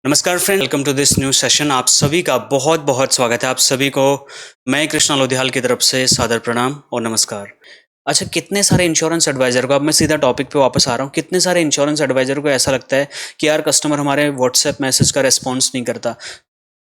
नमस्कार friend, welcome to this new session. आप सभी का बहुत बहुत स्वागत है। आप सभी को मैं कृष्णा लोधियाल की तरफ से सादर प्रणाम और नमस्कार। अच्छा, कितने सारे इंश्योरेंस एडवाइजर को, अब मैं सीधा टॉपिक पे वापस आ रहा हूँ, कितने सारे इंश्योरेंस एडवाइजर को ऐसा लगता है कि यार कस्टमर हमारे व्हाट्सएप मैसेज का रिस्पॉन्स नहीं करता,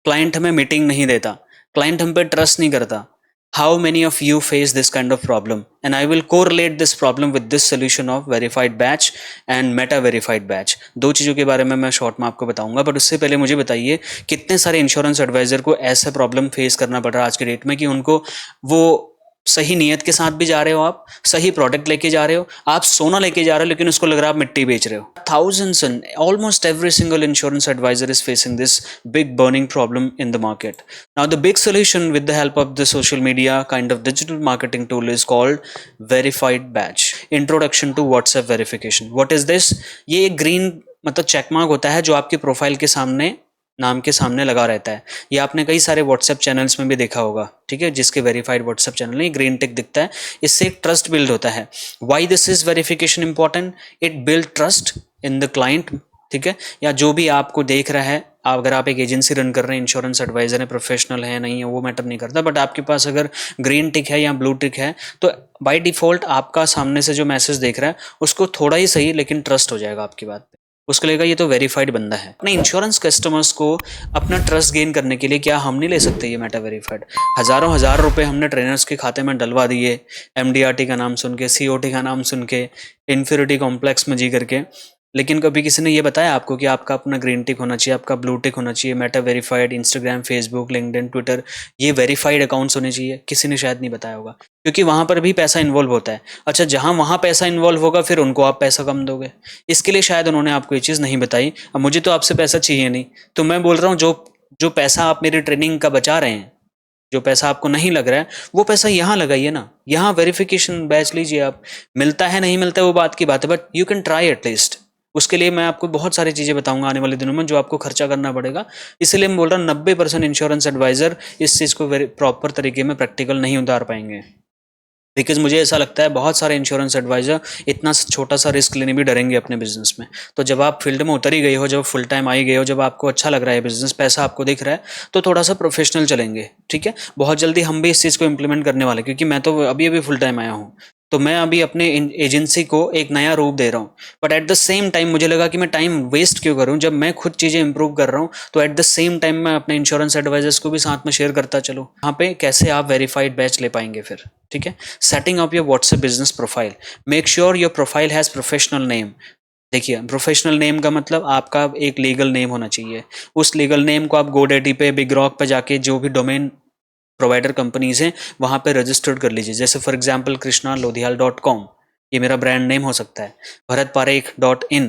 क्लाइंट हमें मीटिंग नहीं देता, क्लाइंट हम पे ट्रस्ट नहीं करता। How many of you face this kind of problem? And I will correlate this problem with this solution of verified batch and Meta verified batch. दो चीज़ों के बारे में मैं शॉर्ट में आपको बताऊंगा, बट उससे पहले मुझे बताइए कितने सारे इंश्योरेंस एडवाइजर को ऐसा प्रॉब्लम फेस करना पड़ रहा है आज की डेट में कि उनको वो सही नीयत के साथ भी जा रहे हो, आप सही प्रोडक्ट लेके जा रहे हो, आप सोना लेके जा रहे हो, लेकिन उसको लग रहा है आप मिट्टी बेच रहे हो। Thousands and almost every single insurance advisor is facing this big burning problem in the market. Now, the big solution with the help of the social media kind of digital marketing tool is called Verified Batch. Introduction to WhatsApp verification. What is this? ये एक green मतलब checkmark होता है जो आपके profile के सामने, नाम के सामने लगा रहता है। ये आपने कई सारे व्हाट्सएप चैनल्स में भी देखा होगा, ठीक है, जिसके वेरीफाइड व्हाट्सएप चैनल में ग्रीन टिक दिखता है। इससे एक ट्रस्ट बिल्ड होता है। Why this is verification important? It build trust in the client, ठीक है, या जो भी आपको देख रहा है। अगर आप एक एजेंसी रन कर रहे हैं, इंश्योरेंस एडवाइजर है, प्रोफेशनल है नहीं है वो मैटर नहीं करता, बट आपके पास अगर ग्रीन टिक है या ब्लू टिक है तो बाय डिफॉल्ट आपका सामने से जो मैसेज देख रहा है उसको थोड़ा ही सही लेकिन ट्रस्ट हो जाएगा आपकी बात पे। उसको लगेगा ये तो वेरीफाइड बंदा है। अपने इंश्योरेंस कस्टमर्स को अपना ट्रस्ट गेन करने के लिए क्या हम नहीं ले सकते ये मेटा वेरीफाइड? हजारों हजार रुपए हमने ट्रेनर्स के खाते में डलवा दिए, एमडीआरटी का नाम सुन के, सीओटी का नाम सुन के, इन्फिनिटी कॉम्प्लेक्स में जी करके, लेकिन कभी किसी ने ये बताया आपको कि आपका अपना ग्रीन टिक होना चाहिए, आपका ब्लू टिक होना चाहिए, Meta verified, Instagram, Facebook, LinkedIn, Twitter, ये वेरीफाइड अकाउंट्स होने चाहिए? किसी ने शायद नहीं बताया होगा, क्योंकि वहां पर भी पैसा इन्वॉल्व होता है। अच्छा, जहां वहां पैसा इन्वॉल्व होगा फिर उनको आप पैसा कम दोगे, इसके लिए शायद उन्होंने आपको ये चीज़ नहीं बताई। अब मुझे तो आपसे पैसा चाहिए नहीं, तो मैं बोल रहा हूँ जो जो पैसा आप मेरी ट्रेनिंग का बचा रहे हैं, जो पैसा आपको नहीं लग रहा है, वो पैसा यहाँ लगाइए ना, यहाँ वेरिफिकेशन बैच लीजिए आप। मिलता है नहीं मिलता है वो बात की बात है, but you can try at least. उसके लिए मैं आपको बहुत सारी चीज़ें बताऊंगा आने वाले दिनों में जो आपको खर्चा करना पड़ेगा। इसलिए मैं बोल रहा हूँ 90% इंश्योरेंस एडवाइजर इस चीज़ को प्रॉपर तरीके में प्रैक्टिकल नहीं उतार पाएंगे। बिकॉज मुझे ऐसा लगता है बहुत सारे इंश्योरेंस एडवाइजर इतना छोटा सा रिस्क लेने भी डरेंगे अपने बिजनेस में। तो जब आप फील्ड में उतर ही गए हो, जब फुल टाइम आ ही गए हो, जब आपको अच्छा लग रहा है बिजनेस, पैसा आपको दिख रहा है, तो थोड़ा सा प्रोफेशनल चलेंगे, ठीक है। बहुत जल्दी हम भी इस चीज़ को इम्प्लीमेंट करने वाले, क्योंकि मैं तो अभी अभी फुल टाइम आया हूँ, तो मैं अभी अपने एजेंसी को एक नया रूप दे रहा हूँ। But at the same time मुझे लगा कि मैं टाइम वेस्ट क्यों करूँ, जब मैं खुद चीज़ें इंप्रूव कर रहा हूँ तो एट द सेम टाइम मैं अपने इंश्योरेंस एडवाइजर्स को भी साथ में शेयर करता चलो। यहाँ पे कैसे आप वेरीफाइड बैच ले पाएंगे फिर, ठीक है। Setting up your WhatsApp business profile. Make sure your profile has professional name. देखिए, प्रोफेशनल नेम का मतलब आपका एक लीगल नेम होना चाहिए। उस लीगल नेम को आप गोडैडी पे, बिग रॉक पे जाके जो भी डोमेन प्रोवाइडर कंपनीज हैं वहाँ पे रजिस्टर्ड कर लीजिए। जैसे फॉर एग्जांपल krishnalodhiyal.com, ये मेरा ब्रांड नेम हो सकता है। भरतपारेख.in,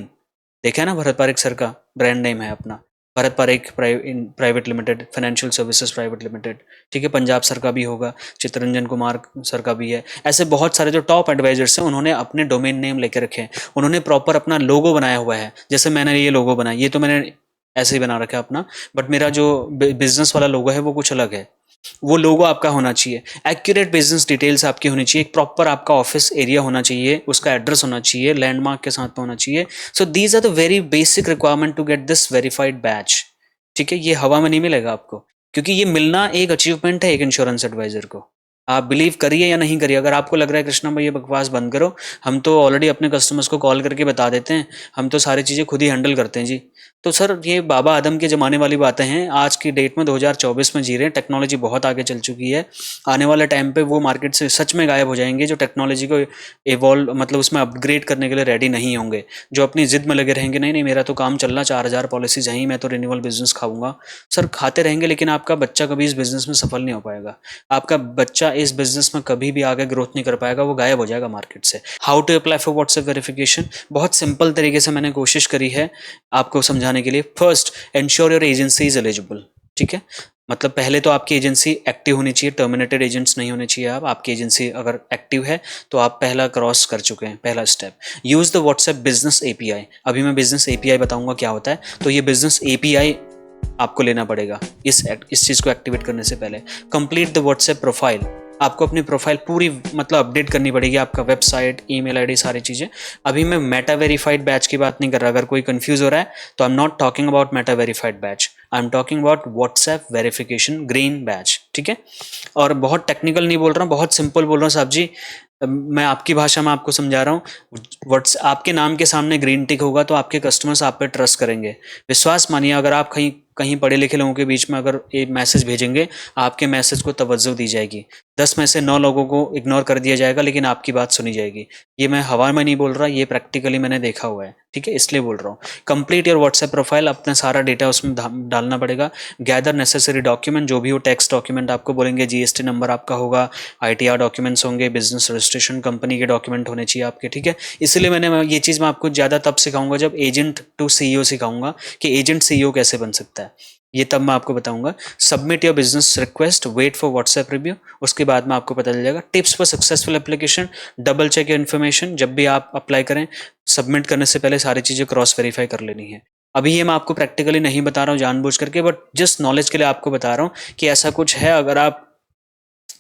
देखा है ना, भरत पारेख सर का ब्रांड नेम है अपना, Bharat Parekh private limited, financial services private limited, ठीक है। पंजाब सर का भी होगा, चित्तरंजन कुमार सर का भी है। ऐसे बहुत सारे जो टॉप एडवाइजर्स हैं उन्होंने अपने डोमेन नेम लेके रखे हैं, उन्होंने प्रॉपर अपना लोगो बनाया हुआ है। जैसे मैंने ये लोगो बनाया, ये तो मैंने ऐसे ही बना रखा है अपना, बट मेरा जो बिजनेस वाला लोगो है वो कुछ अलग है। वो लोगो आपका होना चाहिए, एक्यूरेट बिजनेस डिटेल्स आपकी होनी चाहिए, एक प्रॉपर आपका ऑफिस एरिया होना चाहिए, उसका एड्रेस होना चाहिए, लैंडमार्क के साथ में होना चाहिए। So these are the very basic requirement to get this verified batch, ठीक है। ये हवा में नहीं मिलेगा आपको, क्योंकि ये मिलना एक अचीवमेंट है एक इंश्योरेंस एडवाइजर को। आप बिलीव करिए या नहीं करिए, अगर आपको लग रहा है कृष्णा भाई ये बकवास बंद करो, हम तो ऑलरेडी अपने कस्टमर्स को कॉल करके बता देते हैं, हम तो सारी चीज़ें खुद ही हैंडल करते हैं जी, तो सर ये बाबा आदम के ज़माने वाली बातें हैं। आज की डेट में 2024 में जी रहे हैं, टेक्नोलॉजी बहुत आगे चल चुकी है। आने वाले टाइम पे वो मार्केट से सच में गायब हो जाएंगे जो टेक्नोलॉजी को इवॉल्व मतलब उसमें अपग्रेड करने के लिए रेडी नहीं होंगे, जो अपनी जिद में लगे रहेंगे, नहीं नहीं मेरा तो काम चलना, 4000 पॉलिसीज हैं, मैं तो रिन्यूअल बिजनेस खाऊंगा। सर खाते रहेंगे, लेकिन आपका बच्चा कभी इस बिजनेस में सफल नहीं हो पाएगा। आपका बच्चा इस बिजनेस में कभी भी आगे ग्रोथ नहीं कर पाएगा, वो गायब हो जाएगा मार्केट से। How to apply for WhatsApp verification, बहुत सिंपल तरीके से मैंने कोशिश करी है आपको समझाने के लिए। First, ensure your agency is eligible, ठीक है। मतलब पहले तो आपकी एजेंसी एक्टिव होनी चाहिए, टर्मिनेटेड एजेंट्स नहीं होने चाहिए। आपकी एजेंसी अगर एक्टिव है तो आप पहला क्रॉस कर चुके हैं, पहला step. Use the WhatsApp business API. अभी मैं बिजनेस एपीआई बताऊंगा क्या होता है, तो ये बिजनेस एपीआई आपको लेना पड़ेगा इस चीज को एक्टिवेट करने से पहले। कंप्लीट द व्हाट्सएप प्रोफाइल, आपको अपनी प्रोफाइल पूरी मतलब अपडेट करनी पड़ेगी, आपका वेबसाइट, ईमेल आईडी, सारी चीज़ें। अभी मैं मेटा वेरीफाइड बैच की बात नहीं कर रहा, अगर कोई कंफ्यूज हो रहा है तो I am not talking about Meta verified batch, I am talking about WhatsApp verification green batch, ठीक है। और बहुत टेक्निकल नहीं बोल रहा हूँ, बहुत सिंपल बोल रहा हूँ साहब जी, मैं आपकी भाषा में आपको समझा रहा हूँ। व्हाट्स आपके नाम के सामने ग्रीन टिक होगा तो आपके कस्टमर्स आप पे ट्रस्ट करेंगे। विश्वास मानिए, अगर आप कहीं कहीं पढ़े लिखे लोगों के बीच में अगर एक मैसेज भेजेंगे, आपके मैसेज को तवज्जो दी जाएगी। 10 में से 9 लोगों को इग्नोर कर दिया जाएगा, लेकिन आपकी बात सुनी जाएगी। ये मैं हवा में नहीं बोल रहा, ये प्रैक्टिकली मैंने देखा हुआ है, ठीक है, इसलिए बोल रहा हूँ। कंप्लीट योर व्हाट्सएप प्रोफाइल, अपना सारा डेटा उसमें डालना पड़ेगा। गैदर नेसेसरी डॉक्यूमेंट, जो भी हो, टैक्स डॉक्यूमेंट आपको बोलेंगे, जीएसटी नंबर आपका होगा, आईटीआर डॉक्यूमेंट्स होंगे, बिजनेस रजिस्ट्रेशन, कंपनी के डॉक्यूमेंट होने चाहिए आपके, ठीक है। इसलिए ये चीज़ मैं आपको ज़्यादा तब सिखाऊंगा जब एजेंट टू सीईओ सिखाऊंगा कि एजेंट सीईओ कैसे बन सकता है, ये तब मैं आपको बताऊंगा। Submit your business request, wait for WhatsApp review, उसके बाद में आपको पता चल जाएगा। Tips for successful application, double check your information, जब भी आप अप्लाई करें सबमिट करने से पहले सारी चीज़ें क्रॉस वेरीफाई कर लेनी है। अभी ये मैं आपको प्रैक्टिकली नहीं बता रहा हूँ जानबूझ करके, बट जस्ट नॉलेज के लिए आपको बता रहा हूँ कि ऐसा कुछ है। अगर आप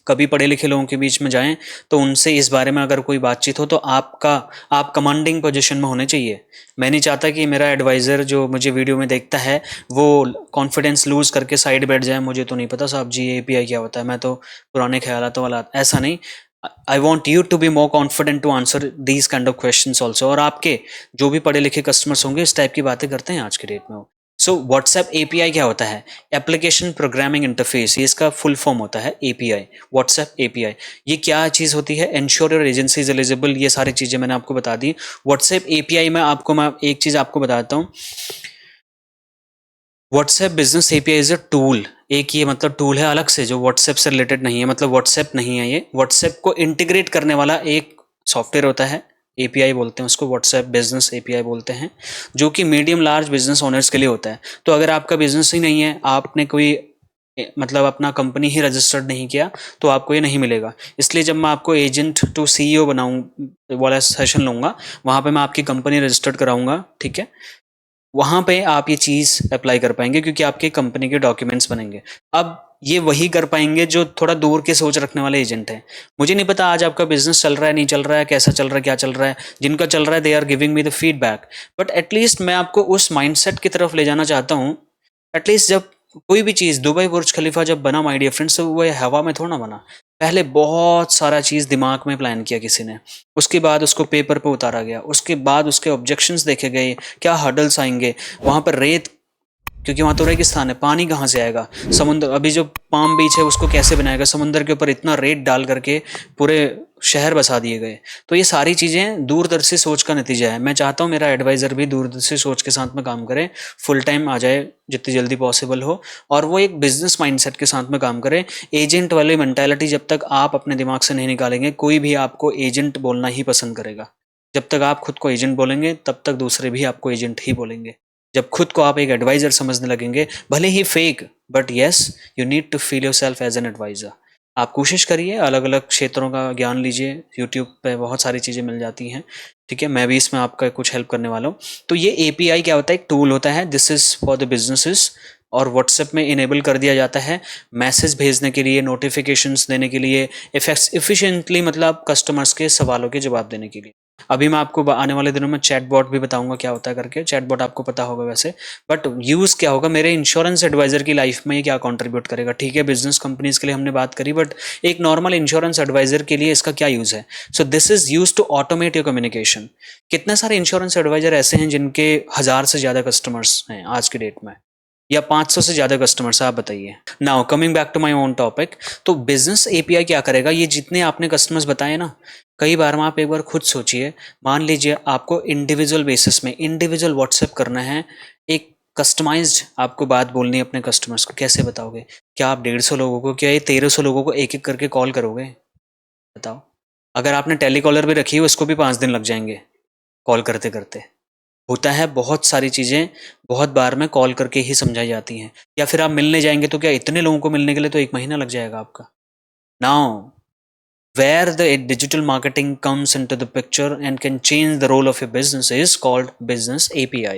कभी पढ़े लिखे लोगों के बीच में जाएं तो उनसे इस बारे में अगर कोई बातचीत हो तो आप कमांडिंग पोजीशन में होने चाहिए। मैं नहीं चाहता कि मेरा एडवाइज़र जो मुझे वीडियो में देखता है वो कॉन्फिडेंस लूज करके साइड बैठ जाए, मुझे तो नहीं पता साहब जी एपीआई क्या होता है, मैं तो पुराने ख्यालातों वाला, ऐसा नहीं। I want you to be more confident to answer these kind of question also. और आपके जो भी पढ़े लिखे कस्टमर्स होंगे इस टाइप की बातें करते हैं आज के डेट में। सो व्हाट्सएप एपीआई क्या होता है? एप्लीकेशन प्रोग्रामिंग इंटरफेस, ये इसका फुल फॉर्म होता है एपीआई, व्हाट्सएप एपीआई। ये क्या चीज़ होती है? Ensure your agency is eligible, ये सारी चीज़ें मैंने आपको बता दी। व्हाट्सएप एपीआई में मैं एक चीज़ आपको बताता हूँ। WhatsApp business API is a tool, एक ये मतलब टूल है अलग से जो व्हाट्सएप से रिलेटेड नहीं है, मतलब व्हाट्सएप नहीं है ये, व्हाट्सएप को इंटीग्रेट करने वाला एक सॉफ्टवेयर होता है, एपीआई बोलते हैं उसको, व्हाट्सएप बिजनेस एपीआई बोलते हैं, जो कि मीडियम लार्ज बिजनेस ओनर्स के लिए होता है। तो अगर आपका बिजनेस ही नहीं है, आपने कोई मतलब अपना कंपनी ही रजिस्टर्ड नहीं किया, तो आपको ये नहीं मिलेगा। इसलिए जब मैं आपको एजेंट टू सीईओ बनाऊं वाला सेशन लूंगा, वहां पे मैं आपकी कंपनी रजिस्टर्ड कराऊंगा, ठीक है। वहां पे आप ये चीज अप्लाई कर पाएंगे क्योंकि आपके कंपनी के डॉक्यूमेंट्स बनेंगे। अब ये वही कर पाएंगे जो थोड़ा दूर की सोच रखने वाले एजेंट हैं। मुझे नहीं पता आज आपका बिजनेस चल रहा है नहीं चल रहा है, कैसा चल रहा है, क्या चल रहा है। जिनका चल रहा है they are giving me the feedback, but at least मैं आपको उस माइंडसेट की तरफ ले जाना चाहता हूँ। एटलीस्ट जब कोई भी चीज़, दुबई बुर्ज खलीफा जब बना माय डियर फ्रेंड्स, तो वो हवा में थोड़ा ना बना। पहले बहुत सारा चीज़ दिमाग में प्लान किया किसी ने, उसके बाद उसको पेपर पे उतारा गया, उसके बाद उसके ऑब्जेक्शंस देखे गए, क्या हर्डल्स आएंगे वहाँ पर। रेत, क्योंकि वहाँ तो रेगिस्तान है, पानी कहाँ से आएगा? समुद्र, अभी जो पाम बीच है उसको कैसे बनाएगा? समुद्र के ऊपर इतना रेत डाल करके पूरे शहर बसा दिए गए। तो ये सारी चीज़ें दूरदर्शी सोच का नतीजा है। मैं चाहता हूँ मेरा एडवाइज़र भी दूरदर्शी सोच के साथ में काम करे, फुल टाइम आ जाए जितनी जल्दी पॉसिबल हो, और वो एक बिजनेस माइंडसेट के साथ में काम करे। एजेंट वाली मेंटालिटी जब तक आप अपने दिमाग से नहीं निकालेंगे, कोई भी आपको एजेंट बोलना ही पसंद करेगा। जब तक आप खुद को एजेंट बोलेंगे तब तक दूसरे भी आपको एजेंट ही बोलेंगे। जब खुद को आप एक एडवाइजर समझने लगेंगे, भले ही fake, but yes, you need to feel yourself as an adviser. आप कोशिश करिए, अलग अलग क्षेत्रों का ज्ञान लीजिए, यूट्यूब पे बहुत सारी चीज़ें मिल जाती हैं, ठीक है। मैं भी इसमें आपका कुछ हेल्प करने वाला हूँ। तो ये एपीआई क्या होता है? एक टूल होता है, this is for the businesses, और व्हाट्सएप में इनेबल कर दिया जाता है मैसेज भेजने के लिए, नोटिफिकेशंस देने के लिए, एफिशिएंटली मतलब कस्टमर्स के सवालों के जवाब देने के लिए। अभी मैं आपको आने वाले दिनों में चैटबॉट भी बताऊंगा क्या होता है करके। चैटबॉट आपको पता होगा वैसे, बट यूज़ क्या होगा मेरे इंश्योरेंस एडवाइजर की लाइफ में, ये क्या कंट्रीब्यूट करेगा? ठीक है, बिजनेस कंपनीज के लिए हमने बात करी, बट एक नॉर्मल इंश्योरेंस एडवाइजर के लिए इसका क्या यूज़ है? So this is use to automate your communication. कितने सारे इंश्योरेंस एडवाइजर ऐसे हैं जिनके 1000 से ज़्यादा कस्टमर्स हैं आज की डेट में, या 500 से ज़्यादा कस्टमर्स, आप बताइए। Now coming back to my own topic, तो बिजनेस एपीआई क्या करेगा? ये जितने आपने कस्टमर्स बताए ना, कई बार में आप एक बार खुद सोचिए, मान लीजिए आपको इंडिविजुअल बेसिस में इंडिविजुअल व्हाट्सएप करना है, एक कस्टमाइज्ड आपको बात बोलनी है अपने कस्टमर्स को, कैसे बताओगे? क्या आप 150 लोगों को, क्या ये 1300 लोगों को एक एक करके कॉल करोगे? बताओ। अगर आपने टेलीकॉलर भी रखी है उसको भी 5 दिन लग जाएंगे कॉल करते करते। होता है, बहुत सारी चीज़ें बहुत बार में कॉल करके ही समझाई जाती हैं। या फिर आप मिलने जाएंगे तो क्या इतने लोगों को मिलने के लिए तो 1 महीना लग जाएगा आपका? Now where the digital marketing comes into the picture and can change the role of your business is called business API.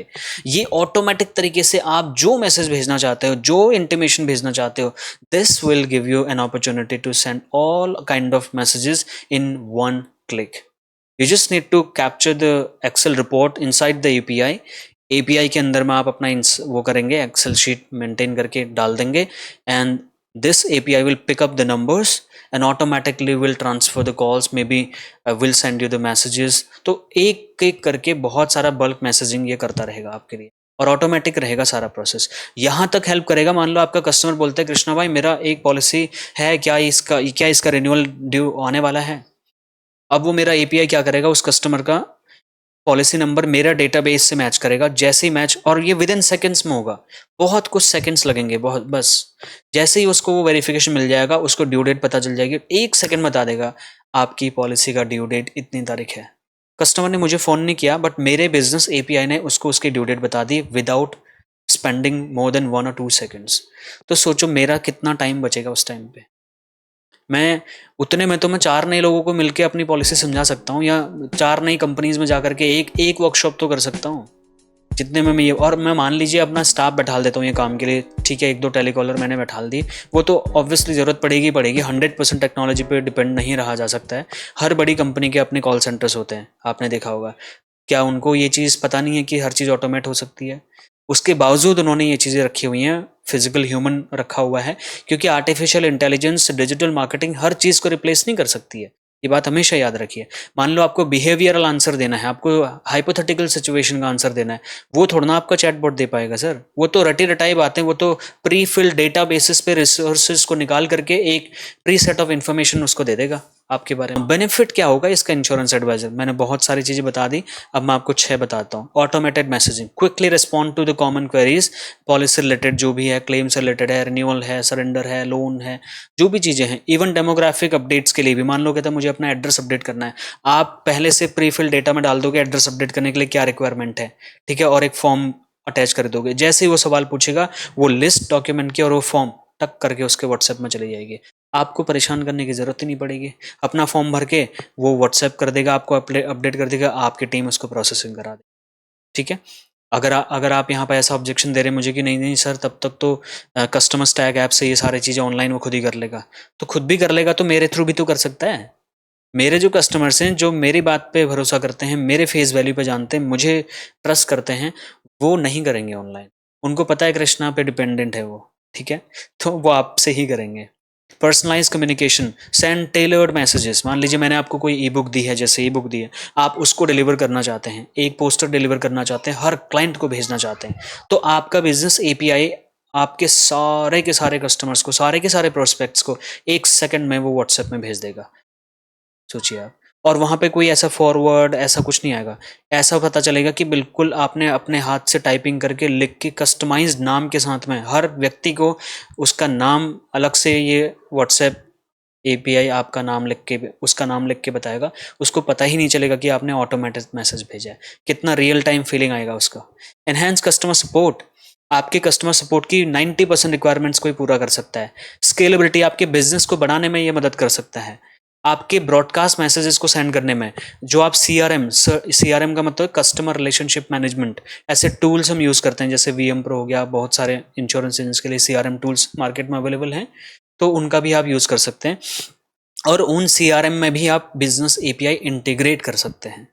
ये ऑटोमेटिक तरीके से आप जो मैसेज भेजना चाहते हो, जो इंटीमेशन भेजना चाहते हो, this will give you an opportunity to send all kind of messages in one click. You just need to capture the Excel report inside the API. API के अंदर में आप अपना वो करेंगे, एक्सेल शीट मेंटेन करके डाल देंगे, and this API will pick up the numbers and automatically will transfer the calls, maybe will send you the messages. तो एक एक करके बहुत सारा बल्क मैसेजिंग ये करता रहेगा आपके लिए, और ऑटोमेटिक रहेगा सारा प्रोसेस। यहाँ तक हेल्प करेगा, मान लो आपका कस्टमर बोलता है कृष्णा भाई मेरा एक पॉलिसी है, क्या इसका रिन्यूअल ड्यू आने वाला है। अब वो मेरा API क्या करेगा, उस कस्टमर का पॉलिसी नंबर मेरा डेटाबेस से मैच करेगा, जैसे ही मैच, और ये विद इन सेकेंड्स में होगा, बहुत कुछ सेकेंड्स लगेंगे, बहुत बस। जैसे ही उसको वो वेरिफिकेशन मिल जाएगा, उसको ड्यू डेट पता चल जाएगी, 1 सेकेंड बता देगा आपकी पॉलिसी का ड्यू डेट इतनी तारीख है। कस्टमर ने मुझे फ़ोन नहीं किया, बट मेरे बिजनेस API ने उसको उसकी ड्यू डेट बता दी without spending more than 1 or 2 seconds। तो सोचो मेरा कितना टाइम बचेगा उस टाइम पे। मैं उतने में तो मैं 4 नए लोगों को मिलके अपनी पॉलिसी समझा सकता हूँ, या 4 नई कंपनीज में जाकर के एक वर्कशॉप तो कर सकता हूँ जितने में मैं ये, और मैं मान लीजिए अपना स्टाफ बैठा देता हूँ ये काम के लिए, ठीक है, 1-2 टेलीकॉलर मैंने बैठा दी, वो तो ऑब्वियसली ज़रूरत पड़ेगी पड़ेगी, 100% टेक्नोलॉजी पे डिपेंड नहीं रहा जा सकता है। हर बड़ी कंपनी के अपने कॉल सेंटर्स होते हैं, आपने देखा होगा। क्या उनको ये चीज़ पता नहीं है कि हर चीज़ ऑटोमेट हो सकती है? उसके बावजूद उन्होंने ये चीज़ें रखी हुई हैं, फिजिकल ह्यूमन रखा हुआ है, क्योंकि आर्टिफिशियल इंटेलिजेंस डिजिटल मार्केटिंग हर चीज़ को रिप्लेस नहीं कर सकती है। ये बात हमेशा याद रखिए। मान लो आपको बिहेवियरल आंसर देना है, आपको हाइपोथेटिकल सिचुएशन का आंसर देना है, वो थोड़ा ना आपका चैटबॉट दे पाएगा सर। वो तो रटी रटाई बातें, वो तो प्री फिल्ड डेटा बेसिस पे रिसोर्सेज को निकाल करके एक प्री सेट ऑफ इन्फॉर्मेशन उसको दे देगा आपके बारे में। बेनिफिट क्या होगा इसका इंश्योरेंस एडवाइजर, मैंने बहुत सारी चीज़ें बता दी, अब मैं आपको 6 बताता हूँ। Automated messaging, quickly respond to the common queries, policy related जो भी है, क्लेम से रिलेटेड है, रिन्यूअल है, सरेंडर है, लोन है, जो भी चीज़ें हैं। इवन डेमोग्राफिक अपडेट्स के लिए भी, मान लो कहता है मुझे अपना एड्रेस अपडेट करना है, आप पहले से प्री फिल डेटा में डाल दोगे एड्रेस अपडेट करने के लिए क्या रिक्वायरमेंट है, ठीक है, और एक फॉर्म अटैच कर दोगे। जैसे ही वो सवाल पूछेगा, वो लिस्ट डॉक्यूमेंट की और वो फॉर्म टक करके उसके व्हाट्सएप में चली जाएगी, आपको परेशान करने की ज़रूरत ही नहीं पड़ेगी। अपना फॉर्म भर के वो व्हाट्सएप कर देगा, आपको अपडेट कर देगा, आपकी टीम उसको प्रोसेसिंग करा देगी, ठीक है। अगर आप यहाँ पे ऐसा ऑब्जेक्शन दे रहे हैं मुझे कि नहीं नहीं सर, तब तक तो कस्टमर स्टैक ऐप से ये सारी चीज़ें ऑनलाइन वो खुद ही कर लेगा, तो खुद भी कर लेगा तो मेरे थ्रू भी तो कर सकता है। मेरे जो कस्टमर्स हैं, जो मेरी बात पे भरोसा करते हैं, मेरे फेस वैल्यू पे जानते हैं, मुझे ट्रस्ट करते हैं, वो नहीं करेंगे ऑनलाइन। उनको पता है कृष्णा पे डिपेंडेंट है वो, ठीक है, तो वो आपसे ही करेंगे। Personalise communication, send tailored messages. मान लीजिए मैंने आपको कोई ई बुक दी है, जैसे ई बुक दी है, आप उसको डिलीवर करना चाहते हैं, एक पोस्टर डिलीवर करना चाहते हैं, हर क्लाइंट को भेजना चाहते हैं, तो आपका बिजनेस API आपके सारे के सारे कस्टमर्स को, सारे के सारे प्रोस्पेक्ट्स को 1 सेकंड में वो व्हाट्सएप में भेज देगा। सोचिए आप, और वहाँ पे कोई ऐसा फॉरवर्ड ऐसा कुछ नहीं आएगा। ऐसा पता चलेगा कि बिल्कुल आपने अपने हाथ से टाइपिंग करके लिख के कस्टमाइज्ड नाम के साथ में, हर व्यक्ति को उसका नाम अलग से, ये व्हाट्सएप API आपका नाम लिख के, उसका नाम लिख के बताएगा, उसको पता ही नहीं चलेगा कि आपने ऑटोमेटेड मैसेज भेजा है। कितना रियल टाइम फीलिंग आएगा उसका। एनहेंस कस्टमर सपोर्ट, आपके कस्टमर सपोर्ट की 90% रिक्वायरमेंट्स कोई पूरा कर सकता है। स्केलेबिलिटी, आपके बिजनेस को बढ़ाने में ये मदद कर सकता है। आपके ब्रॉडकास्ट मैसेजेस को सेंड करने में, जो आप CRM का मतलब कस्टमर रिलेशनशिप मैनेजमेंट, ऐसे टूल्स हम यूज़ करते हैं, जैसे VM Pro हो गया, बहुत सारे इंश्योरेंस एजेंट्स के लिए CRM टूल्स मार्केट में अवेलेबल हैं, तो उनका भी आप यूज़ कर सकते हैं, और उन CRM में भी आप बिजनेस API इंटीग्रेट कर सकते हैं।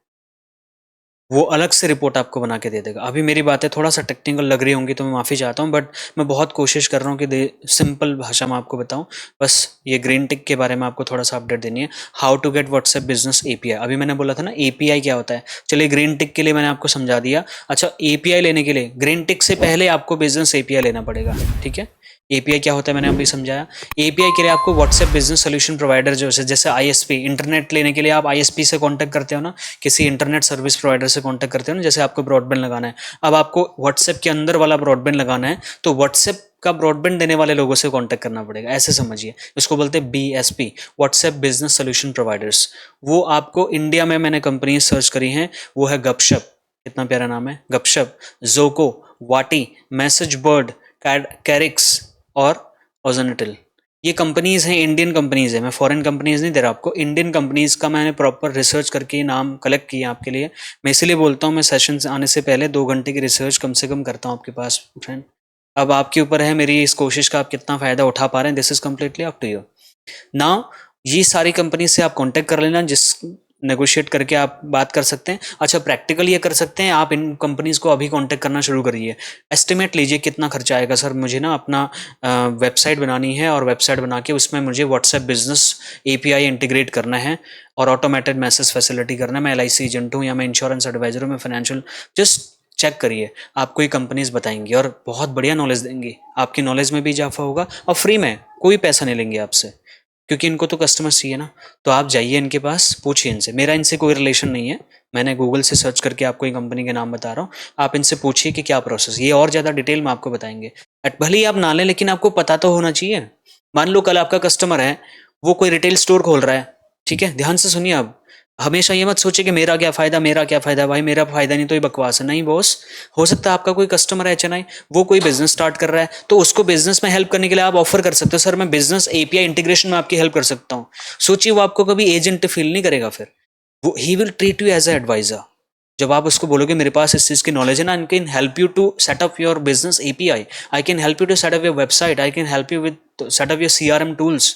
वो अलग से रिपोर्ट आपको बना के दे देगा। अभी मेरी बातें थोड़ा सा टेक्निकल लग रही होंगी तो मैं माफ़ी चाहता हूँ, बट मैं बहुत कोशिश कर रहा हूँ कि सिंपल भाषा में आपको बताऊँ। बस ये ग्रीन टिक के बारे में आपको थोड़ा सा अपडेट देनी है। How to get WhatsApp business API, अभी मैंने बोला था ना API क्या होता है, चलिए ग्रीन टिक के लिए मैंने आपको समझा दिया। अच्छा, API लेने के लिए ग्रीन टिक से पहले आपको बिजनेस API लेना पड़ेगा, ठीक है। API क्या होता है मैंने अभी समझाया। API के लिए आपको व्हाट्सएप बिजनेस सोल्यूशन प्रोवाइडर, जो जैसे ISP, इंटरनेट लेने के लिए आप ISP से कॉन्टैक्ट करते हो ना, किसी इंटरनेट सर्विस प्रोवाइडर से कॉन्टैक्ट करते हो ना, जैसे आपको ब्रॉडबैंड लगाना है, अब आपको व्हाट्सएप के अंदर वाला ब्रॉडबैंड लगाना है, तो व्हाट्सएप का ब्रॉडबैंड देने वाले लोगों से कॉन्टैक्ट करना पड़ेगा, ऐसे समझिए। इसको बोलते हैं BSP, WhatsApp business solution providers. वो आपको इंडिया में मैंने कंपनी सर्च करी हैं, वो है गपशप, कितना प्यारा नाम है, गपशप, जोको, वाटी, मैसेज बर्ड, कैरिक्स और ओजनटिल। ये कंपनीज़ हैं, इंडियन कंपनीज़ हैं, मैं फॉरेन कंपनीज़ नहीं दे रहा आपको, इंडियन कंपनीज़ का मैंने प्रॉपर रिसर्च करके नाम कलेक्ट किया आपके लिए। मैं इसीलिए बोलता हूँ, मैं सेशन आने से पहले 2 घंटे की रिसर्च कम से कम करता हूँ आपके पास फ्रेंड। अब आपके ऊपर है मेरी इस कोशिश का, आप कितना फ़ायदा उठा पा रहे हैं, this is completely up to you. Now ये सारी कंपनी से आप कांटेक्ट कर लेना, जिस नेगोशिएट करके आप बात कर सकते हैं। अच्छा, प्रैक्टिकल ये कर सकते हैं, आप इन कंपनीज को अभी कांटेक्ट करना शुरू करिए। एस्टिमेट लीजिए कितना खर्चा आएगा। सर मुझे ना अपना वेबसाइट बनानी है, और वेबसाइट बना के उसमें मुझे व्हाट्सएप बिजनेस एपीआई इंटीग्रेट करना है, और ऑटोमेटेड मैसेज फैसिलिटी करना है। मैं एलआईसी एजेंट हूँ, या मैं इंश्योरेंस एडवाइजर हूँ, मैं फाइनेंशियल, जस्ट चेक करिए, आपको ये कंपनीज बताएंगी और बहुत बढ़िया नॉलेज देंगी। आपकी नॉलेज में भी इजाफा होगा, और फ्री में, कोई पैसा नहीं लेंगे आपसे, क्योंकि इनको तो कस्टमर्स चाहिए ना। तो आप जाइए इनके पास, पूछिए इनसे, मेरा इनसे कोई रिलेशन नहीं है, मैंने गूगल से सर्च करके आपको ये कंपनी के नाम बता रहा हूँ। आप इनसे पूछिए कि क्या प्रोसेस, ये और ज़्यादा डिटेल में आपको बताएंगे। भले ही आप ना लें, लेकिन आपको पता तो होना चाहिए। मान लो कल आपका कस्टमर है, वो कोई रिटेल स्टोर खोल रहा है, ठीक है, ध्यान से सुनिए। आप हमेशा ये मत सोचिए कि मेरा क्या फ़ायदा, मेरा क्या फ़ायदा, भाई मेरा फ़ायदा नहीं तो ये बकवास है। नहीं बॉस, हो सकता है आपका कोई कस्टमर है एचएनआई, वो कोई बिजनेस स्टार्ट कर रहा है, तो उसको बिजनेस में हेल्प करने के लिए आप ऑफर कर सकते हो, सर मैं बिजनेस एपीआई इंटीग्रेशन में आपकी हेल्प कर सकता हूँ। सोचिए, वो आपको कभी एजेंट फील नहीं करेगा, फिर वो ही will treat you as a advisor. जब आप उसको बोलोगे मेरे पास इस चीज़ की नॉलेज है ना, I can help you to set up your business API, I can help you to set up your website, I can help you with set up your CRM tools.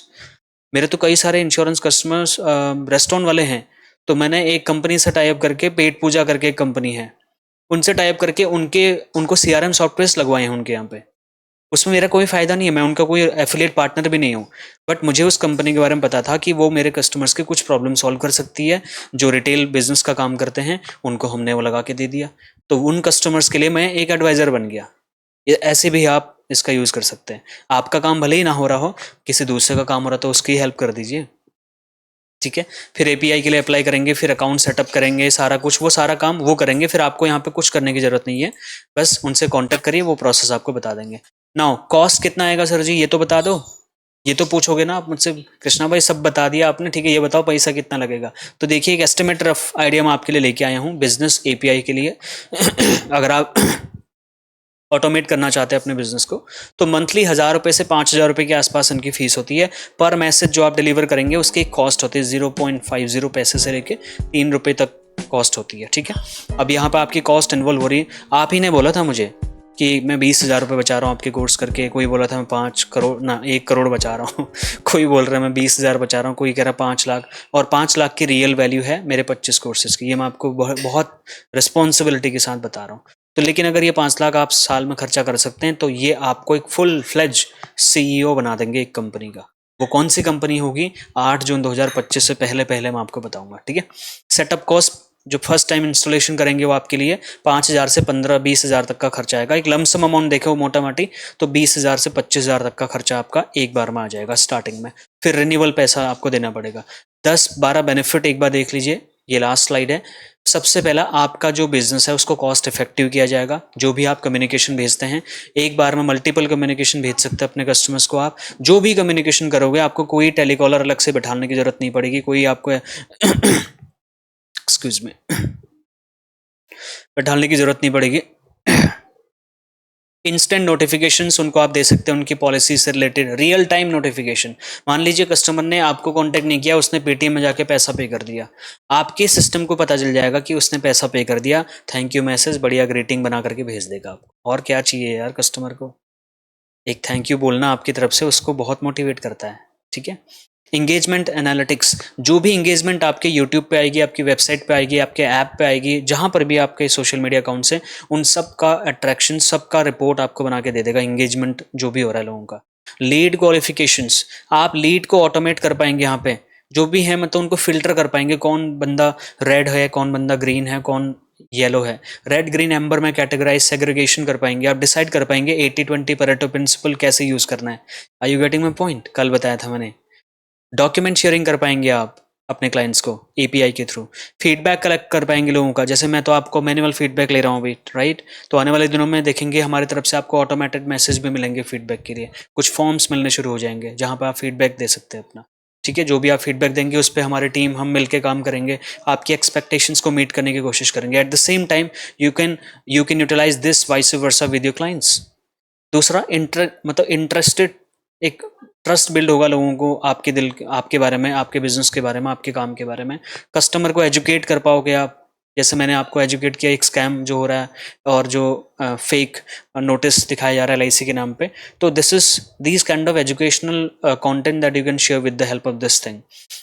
मेरे तो कई सारे इंश्योरेंस कस्टमर्स रेस्टोरेंट वाले हैं, तो मैंने एक company से टाई अप करके, पेट पूजा करके एक कंपनी है, उनसे टाई अप करके उनको सीआरएम सॉफ्टवेयर लगवाए हैं उनके यहाँ पे। उसमें मेरा कोई फ़ायदा नहीं है, मैं उनका कोई एफिलिएट पार्टनर भी नहीं हूँ, बट मुझे उस कंपनी के बारे में पता था कि वो मेरे कस्टमर्स के कुछ प्रॉब्लम सॉल्व कर सकती है। जो रिटेल बिजनेस का काम करते हैं उनको हमने वो लगा के दे दिया, तो उन कस्टमर्स के लिए मैं एक एडवाइज़र बन गया। ये ऐसे भी आप इसका यूज़ कर सकते हैं। आपका काम भले ही ना हो रहा हो, किसी दूसरे का काम हो रहा तो उसकी हेल्प कर दीजिए, ठीक है। फिर एपीआई के लिए अप्लाई करेंगे, फिर अकाउंट सेटअप करेंगे, सारा कुछ वो सारा काम वो करेंगे, फिर आपको यहाँ पे कुछ करने की ज़रूरत नहीं है, बस उनसे कांटेक्ट करिए, वो प्रोसेस आपको बता देंगे। नाउ कॉस्ट कितना आएगा सर जी, ये तो बता दो। ये तो पूछोगे ना आप मुझसे, कृष्णा भाई सब बता दिया आपने, ठीक है, ये बताओ पैसा कितना लगेगा। तो देखिए, एक एस्टिमेट रफ आइडिया मैं आपके लिए लेके आया हूँ बिजनेस एपीआई के लिए। अगर आप ऑटोमेट करना चाहते हैं अपने बिजनेस को, तो मंथली 1,000 रुपये से 5,000 रुपये के आसपास इनकी फीस होती है। पर मैसेज जो आप डिलीवर करेंगे उसकी एक कॉस्ट होती है, 0.50 पैसे से लेके 3 रुपये तक कॉस्ट होती है, ठीक है। अब यहाँ पर आपकी कॉस्ट इन्वॉल्व हो रही है। आप ही ने बोला था मुझे कि मैं 20,000 रुपये बचा रहा हूँ आपके कोर्स करके, कोई बोला था मैं 5 करोड़ ना 1 करोड़ बचा रहा हूँ कोई बोल रहा है मैं 20,000 बचा रहा हूँ, कोई कह रहा है 5 लाख। और 5 लाख की रियल वैल्यू है मेरे 25 कोर्सेज की, ये मैं आपको बहुत रिस्पॉन्सिबिलिटी के साथ बता रहा हूँ। तो लेकिन अगर ये 5 लाख आप साल में खर्चा कर सकते हैं, तो ये आपको एक फुल फ्लेज सीईओ बना देंगे एक कंपनी का। वो कौन सी कंपनी होगी, 8 जून 2025 से पहले पहले मैं आपको बताऊंगा, ठीक है। सेटअप कॉस्ट जो फर्स्ट टाइम इंस्टॉलेशन करेंगे वो आपके लिए 5,000 से 15-20,000 तक का खर्चा आएगा। एक लमसम अमाउंट देखे वो मोटा माटी, तो 20,000 से 25,000 तक का खर्चा आपका एक बार में आ जाएगा स्टार्टिंग में। फिर रिन्यूअल पैसा आपको देना पड़ेगा। 10-12 बेनिफिट एक बार देख लीजिए, ये लास्ट स्लाइड है। सबसे पहला, आपका जो बिजनेस है उसको कॉस्ट इफेक्टिव किया जाएगा। जो भी आप कम्युनिकेशन भेजते हैं, एक बार में मल्टीपल कम्युनिकेशन भेज सकते हैं अपने कस्टमर्स को। आप जो भी कम्युनिकेशन करोगे, आपको कोई टेलीकॉलर अलग से बैठाने की जरूरत नहीं पड़ेगी, कोई आपको एक्सक्यूज में बैठाने की जरूरत नहीं पड़ेगी। इंस्टेंट नोटिफिकेशंस उनको आप दे सकते हैं, उनकी पॉलिसी से रिलेटेड रियल टाइम नोटिफिकेशन। मान लीजिए कस्टमर ने आपको कांटेक्ट नहीं किया, उसने पेटीएम में जाके पैसा पे कर दिया, आपके सिस्टम को पता चल जाएगा कि उसने पैसा पे कर दिया, थैंक यू मैसेज बढ़िया ग्रीटिंग बना करके भेज देगा आपको। और क्या चाहिए यार, कस्टमर को एक थैंक यू बोलना आपकी तरफ से उसको बहुत मोटिवेट करता है, ठीक है। इंगेजमेंट एनालिटिक्स, जो भी इंगेजमेंट आपके यूट्यूब पे आएगी, आपकी वेबसाइट पे आएगी, आपके ऐप पे आएगी, जहाँ पर भी आपके सोशल मीडिया अकाउंट से, उन सब का अट्रैक्शन, सबका रिपोर्ट आपको बना के दे देगा, इंगेजमेंट जो भी हो रहा है लोगों का। लीड क्वालिफिकेशंस, आप लीड को ऑटोमेट कर पाएंगे यहाँ पे, जो भी है मतलब उनको फिल्टर कर पाएंगे, कौन बंदा रेड है, कौन बंदा ग्रीन है, कौन येलो है, रेड ग्रीन एम्बर में कैटेगराइज सेग्रीगेशन कर पाएंगे। आप डिसाइड कर पाएंगे 80-20 परेटो प्रिंसिपल कैसे यूज करना है। Are you getting my point, कल बताया था मैंने। डॉक्यूमेंट शेयरिंग कर पाएंगे आप अपने क्लाइंट्स को एपीआई के थ्रू। फीडबैक कलेक्ट कर पाएंगे लोगों का, जैसे मैं तो आपको मैनुअल फीडबैक ले रहा हूँ अभी, राइट। तो आने वाले दिनों में देखेंगे हमारी तरफ से आपको ऑटोमेटेड मैसेज भी मिलेंगे फीडबैक के लिए, कुछ फॉर्म्स मिलने शुरू हो जाएंगे जहाँ पर आप फीडबैक दे सकते हैं अपना, ठीक है। जो भी आप फीडबैक देंगे उस पर हमारी टीम, हम मिलकर काम करेंगे, आपकी एक्सपेक्टेशंस को मीट करने की कोशिश करेंगे। At the same time you can utilise this vice versa with your clients. दूसरा, मतलब इंटरेस्टेड एक ट्रस्ट बिल्ड होगा लोगों को आपके आपके बारे में, आपके बिजनेस के बारे में, आपके काम के बारे में। कस्टमर को एजुकेट कर पाओगे आप, जैसे मैंने आपको एजुकेट किया एक स्कैम जो हो रहा है और जो फेक नोटिस दिखाया जा रहा है LIC के नाम पे। तो this kind of educational content that you can share with the help of this thing.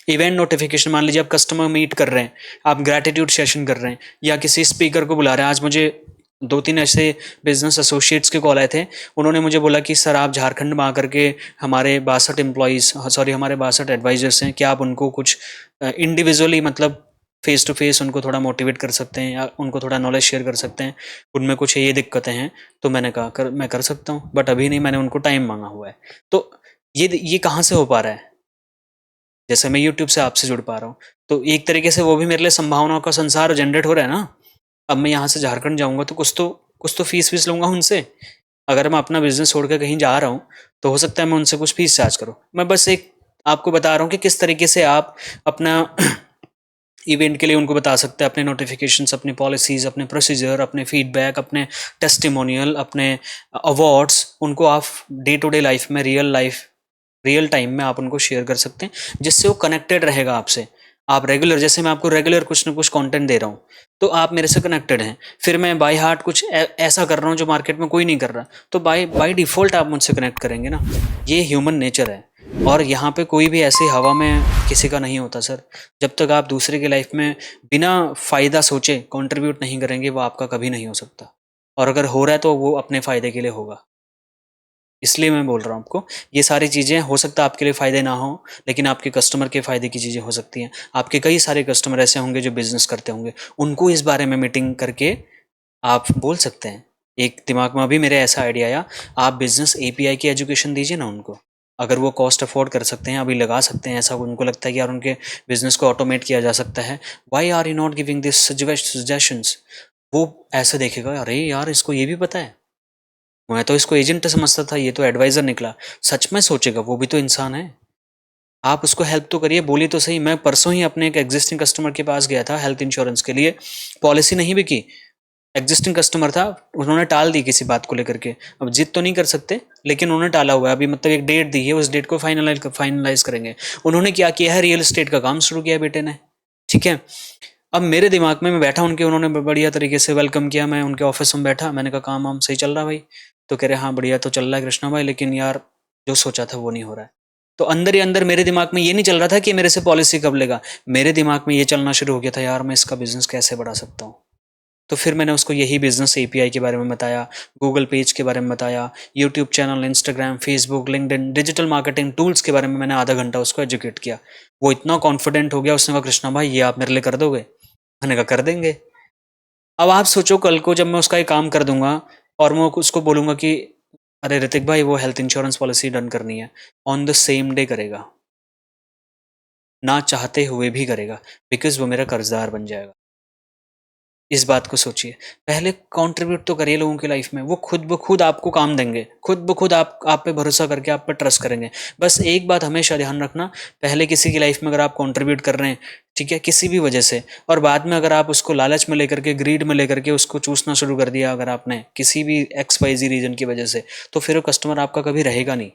Event notification, मान लीजिए आप कस्टमर मीट कर रहे हैं, आप ग्रेटिट्यूड सेशन कर रहे हैं, या किसी स्पीकर को बुला रहे हैं। आज मुझे 2-3 ऐसे बिजनेस एसोसिएट्स के कॉल आए थे। उन्होंने मुझे बोला कि सर आप झारखंड में आकर के हमारे 62 एडवाइजर्स हैं, क्या आप उनको कुछ इंडिविजुअली मतलब फेस टू फेस उनको थोड़ा मोटिवेट कर सकते हैं या उनको थोड़ा नॉलेज शेयर कर सकते हैं, उनमें कुछ ये दिक्कतें हैं। तो मैंने कहा मैं कर सकता हूँ, बट अभी नहीं, मैंने उनको टाइम मांगा हुआ है। तो ये कहाँ से हो पा रहा है? जैसे मैं यूट्यूब से आपसे जुड़ पा रहा हूँ, तो एक तरीके से वो भी मेरे लिए संभावनाओं का संसार जनरेट हो रहा है ना। अब मैं यहाँ से झारखंड जाऊँगा तो कुछ तो फीस लूँगा उनसे। अगर मैं अपना बिजनेस छोड़ के कहीं जा रहा हूँ तो हो सकता है मैं उनसे कुछ फीस चार्ज करूँ। मैं बस एक आपको बता रहा हूँ कि किस तरीके से आप अपना इवेंट के लिए उनको बता सकते हैं, अपने नोटिफिकेशंस, अपनी पॉलिसीज़, अपने प्रोसीजर, अपने फीडबैक, अपने टेस्टिमोनियल, अपने अवार्ड्स, उनको आप डे टू डे लाइफ में, रियल टाइम में आप उनको शेयर कर सकते हैं, जिससे वो कनेक्टेड रहेगा आपसे। आप रेगुलर, जैसे मैं आपको रेगुलर कुछ ना कुछ कंटेंट दे रहा हूँ, तो आप मेरे से कनेक्टेड हैं। फिर मैं बाय हार्ट कुछ ऐसा कर रहा हूँ जो मार्केट में कोई नहीं कर रहा, तो बाय डिफ़ॉल्ट आप मुझसे कनेक्ट करेंगे ना। ये ह्यूमन नेचर है, और यहाँ पे कोई भी ऐसी हवा में किसी का नहीं होता सर। जब तक आप दूसरे की लाइफ में बिना फ़ायदा सोचे कंट्रीब्यूट नहीं करेंगे, वो आपका कभी नहीं हो सकता। और अगर हो रहा है तो वो अपने फ़ायदे के लिए होगा। इसलिए मैं बोल रहा हूँ आपको, ये सारी चीज़ें हो सकता है आपके लिए फ़ायदे ना हो, लेकिन आपके कस्टमर के फ़ायदे की चीज़ें हो सकती हैं। आपके कई सारे कस्टमर ऐसे होंगे जो बिज़नेस करते होंगे, उनको इस बारे में मीटिंग करके आप बोल सकते हैं। एक दिमाग में अभी मेरे ऐसा आइडिया आया, आप बिज़नेस API की एजुकेशन दीजिए ना उनको। अगर वो कॉस्ट अफोर्ड कर सकते हैं, अभी लगा सकते हैं, ऐसा उनको लगता है कि यार उनके बिज़नेस को ऑटोमेट किया जा सकता है, why are you not giving this suggestions? वो ऐसे देखेगा, अरे यार इसको ये भी पता है, मैं तो इसको एजेंट समझता था, ये तो एडवाइज़र निकला। सच में सोचेगा, वो भी तो इंसान है। आप उसको हेल्प तो करिए, बोलिए तो सही। मैं परसों ही अपने एक एग्जिस्टिंग कस्टमर के पास गया था हेल्थ इंश्योरेंस के लिए, पॉलिसी नहीं बिकी। एग्जिस्टिंग कस्टमर था, उन्होंने टाल दी किसी बात को लेकर के। अब जिद तो नहीं कर सकते, लेकिन उन्होंने टाला हुआ है। अभी मतलब एक डेट दी है, उस डेट को फाइनलाइज करेंगे। उन्होंने क्या किया है, रियल एस्टेट का काम शुरू किया बेटे ने, ठीक है। अब मेरे दिमाग में मैं बैठा उनके, उन्होंने बढ़िया तरीके से वेलकम किया। मैं उनके ऑफिस में बैठा, मैंने कहा काम वाम सही चल रहा है भाई? तो कह रहे हाँ बढ़िया तो चल रहा है कृष्णा भाई, लेकिन यार जो सोचा था वो नहीं हो रहा है। तो अंदर ही अंदर मेरे दिमाग में ये नहीं चल रहा था कि मेरे से पॉलिसी कब लेगा, मेरे दिमाग में ये चलना शुरू हो गया था, यार मैं इसका बिजनेस कैसे बढ़ा सकता हूँ। तो फिर मैंने उसको यही बिजनेस API के बारे में बताया, गूगल पेज के बारे में बताया, YouTube channel, Instagram, Facebook, LinkedIn, digital marketing tools के बारे में मैंने आधा घंटा उसको एजुकेट किया। वो इतना कॉन्फिडेंट हो गया, उसने कहा कृष्णा भाई ये आप मेरे लिए कर दोगे? मैंने कहा कर देंगे। अब आप सोचो, कल को जब मैं उसका एक काम कर दूंगा और मैं उसको बोलूंगा कि अरे ऋतिक भाई वो हेल्थ इंश्योरेंस पॉलिसी डन करनी है, ऑन द सेम डे करेगा, ना चाहते हुए भी करेगा, बिकॉज वो मेरा कर्जदार बन जाएगा। इस बात को सोचिए, पहले कंट्रीब्यूट तो करिए लोगों की लाइफ में, वो खुद ब खुद आपको काम देंगे, खुद ब खुद आप पे भरोसा करके आप पे ट्रस्ट करेंगे। बस एक बात हमेशा ध्यान रखना, पहले किसी की लाइफ में अगर आप कंट्रीब्यूट कर रहे हैं, ठीक है, किसी भी वजह से, और बाद में अगर आप उसको लालच में लेकर के, ग्रीड में लेकर के उसको चूसना शुरू कर दिया अगर आपने किसी भी XYZ रीजन की वजह से, तो फिर वो कस्टमर आपका कभी रहेगा नहीं,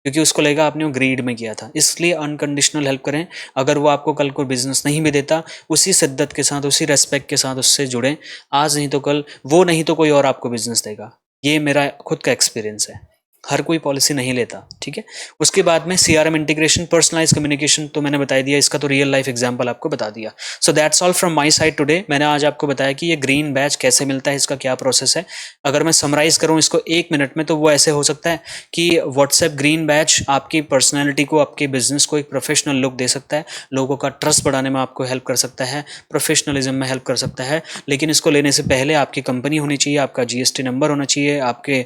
क्योंकि उसको लगेगा आपने वो ग्रीड में किया था। इसलिए अनकंडीशनल हेल्प करें। अगर वो आपको कल को बिजनेस नहीं भी देता, उसी शिद्दत के साथ, उसी रेस्पेक्ट के साथ उससे जुड़ें। आज नहीं तो कल, वो नहीं तो कोई और आपको बिजनेस देगा। ये मेरा खुद का एक्सपीरियंस है। हर कोई पॉलिसी नहीं लेता, ठीक है। उसके बाद में CRM इंटीग्रेशन, पर्सनलाइज कम्युनिकेशन तो मैंने बता दिया, इसका तो रियल लाइफ एग्जांपल आपको बता दिया। So that's all from my side today. मैंने आज आपको बताया कि ये ग्रीन बैच कैसे मिलता है, इसका क्या प्रोसेस है। अगर मैं समराइज करूं इसको 1 मिनट में, तो वो ऐसे हो सकता है कि व्हाट्सएप ग्रीन बैच आपकी पर्सनैलिटी को, आपके बिजनेस को एक प्रोफेशनल लुक दे सकता है, लोगों का ट्रस्ट बढ़ाने में आपको हेल्प कर सकता है, प्रोफेशनलिज्म में हेल्प कर सकता है। लेकिन इसको लेने से पहले आपकी कंपनी होनी चाहिए, आपका GST नंबर होना चाहिए, आपके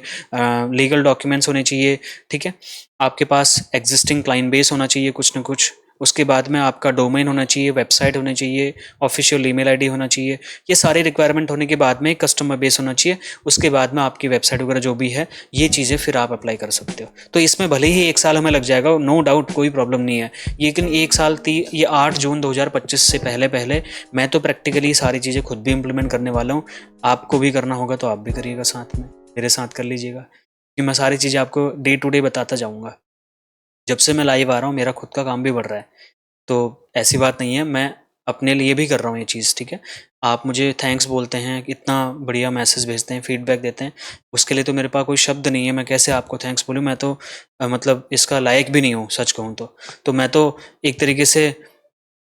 लीगल डॉक्यूमेंट्स होने चाहिए, ठीक है। आपके पास एग्जिस्टिंग क्लाइंट बेस होना चाहिए कुछ ना कुछ। उसके बाद में आपका डोमेन होना चाहिए, वेबसाइट होनी चाहिए, ऑफिशियल ईमेल आईडी होना चाहिए। ये सारे रिक्वायरमेंट होने के बाद में कस्टमर बेस होना चाहिए। उसके बाद में आपकी वेबसाइट वगैरह जो भी है, ये चीज़ें फिर आप अप्लाई कर सकते हो। तो इसमें भले ही 1 साल हमें लग जाएगा, नो डाउट, कोई प्रॉब्लम नहीं है। लेकिन 1 साल ये 8 जून 2025 से पहले पहले मैं तो प्रैक्टिकली सारी चीज़ें खुद भी इम्प्लीमेंट करने वाला हूँ। आपको भी करना होगा तो आप भी करिएगा साथ में, मेरे साथ कर लीजिएगा, कि मैं सारी चीज़ें आपको डे टू डे बताता जाऊँगा। जब से मैं लाइव आ रहा हूँ मेरा खुद का काम भी बढ़ रहा है, तो ऐसी बात नहीं है, मैं अपने लिए भी कर रहा हूँ ये चीज़, ठीक है। आप मुझे थैंक्स बोलते हैं, इतना बढ़िया मैसेज भेजते हैं, फीडबैक देते हैं, उसके लिए तो मेरे पास कोई शब्द नहीं है, मैं कैसे आपको थैंक्स बोलूँ। मैं तो मतलब इसका लायक भी नहीं हूँ सच कहूँ तो मैं तो एक तरीके से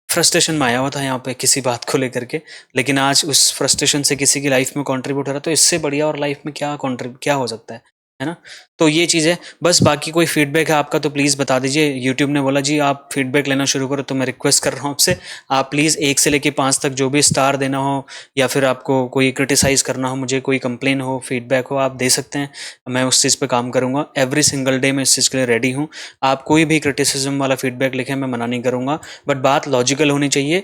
फ्रस्ट्रेशन में आया हुआ था यहाँ पे किसी बात को लेकर के, लेकिन आज उस फ्रस्ट्रेशन से किसी की लाइफ में कंट्रीब्यूट हो रहा है, तो इससे बढ़िया और लाइफ में क्या हो सकता है ना। तो ये चीज़ है बस। बाकी कोई फीडबैक है आपका तो प्लीज़ बता दीजिए। यूट्यूब ने बोला जी आप फीडबैक लेना शुरू करो, तो मैं रिक्वेस्ट कर रहा हूँ आपसे, आप प्लीज़ 1 से लेके 5 तक जो भी स्टार देना हो या फिर आपको कोई क्रिटिसाइज़ करना हो, मुझे कोई कंप्लेन हो, फीडबैक हो, आप दे सकते हैं। मैं उस चीज़ पे काम करूँगा, एवरी सिंगल डे मैं इस चीज़ के लिए रेडी हूँ। आप कोई भी क्रिटिसिज्म वाला फीडबैक लिखें, मैं मना नहीं करूँगा, बट बात लॉजिकल होनी चाहिए,